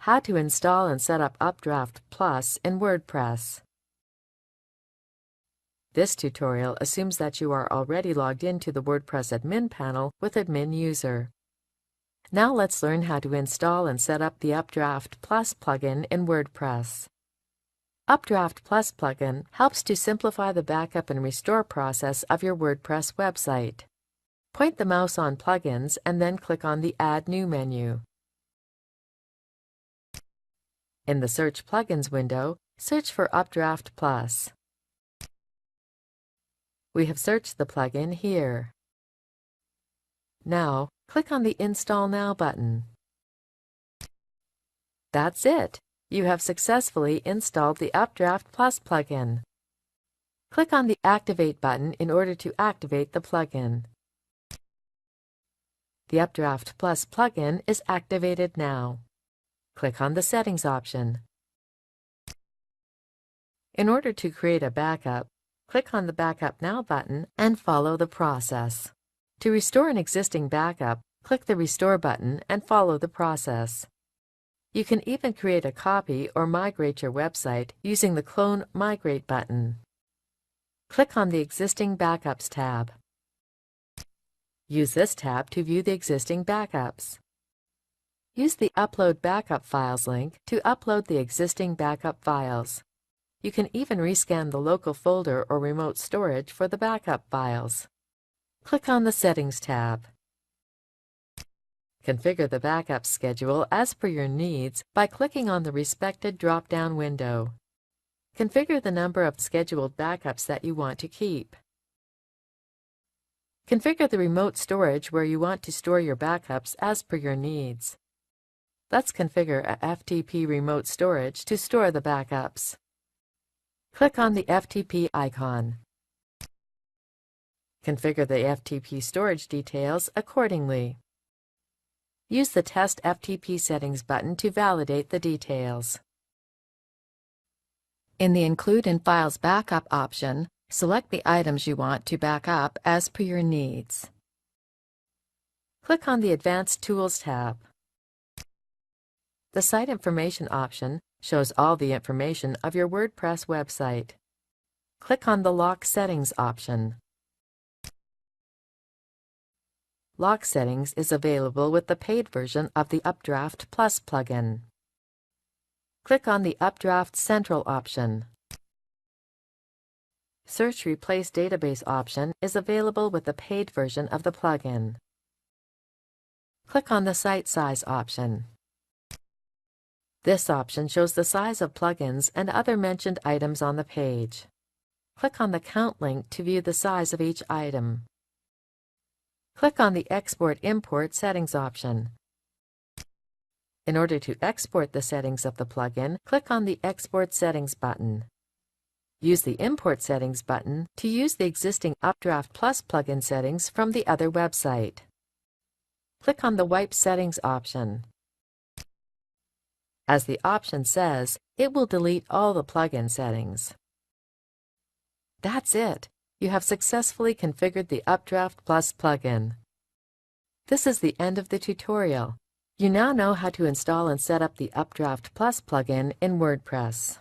How to install and set up Updraft Plus in WordPress. This tutorial assumes that you are already logged into the WordPress admin panel with admin user. Now let's learn how to install and set up the Updraft Plus plugin in WordPress. Updraft Plus plugin helps to simplify the backup and restore process of your WordPress website. Point the mouse on Plugins and then click on the Add New menu. In the Search Plugins window, search for Updraft Plus. We have searched the plugin here. Now, click on the Install Now button. That's it! You have successfully installed the Updraft Plus plugin. Click on the Activate button in order to activate the plugin. The Updraft Plus plugin is activated now. Click on the Settings option. In order to create a backup, click on the Backup Now button and follow the process. To restore an existing backup, click the Restore button and follow the process. You can even create a copy or migrate your website using the Clone Migrate button. Click on the Existing Backups tab. Use this tab to view the existing backups. Use the Upload Backup Files link to upload the existing backup files. You can even rescan the local folder or remote storage for the backup files. Click on the Settings tab. Configure the backup schedule as per your needs by clicking on the respected drop-down window. Configure the number of scheduled backups that you want to keep. Configure the remote storage where you want to store your backups as per your needs. Let's configure a FTP remote storage to store the backups. Click on the FTP icon. Configure the FTP storage details accordingly. Use the Test FTP Settings button to validate the details. In the Include in Files Backup option, select the items you want to back up as per your needs. Click on the Advanced Tools tab. The Site Information option shows all the information of your WordPress website. Click on the Lock Settings option. Lock Settings is available with the paid version of the Updraft Plus plugin. Click on the Updraft Central option. Search Replace Database option is available with the paid version of the plugin. Click on the Site Size option. This option shows the size of plugins and other mentioned items on the page. Click on the Count link to view the size of each item. Click on the Export/Import Settings option. In order to export the settings of the plugin, click on the Export Settings button. Use the Import Settings button to use the existing Updraft Plus plugin settings from the other website. Click on the Wipe Settings option. As the option says, it will delete all the plugin settings. That's it! You have successfully configured the Updraft Plus plugin. This is the end of the tutorial. You now know how to install and set up the Updraft Plus plugin in WordPress.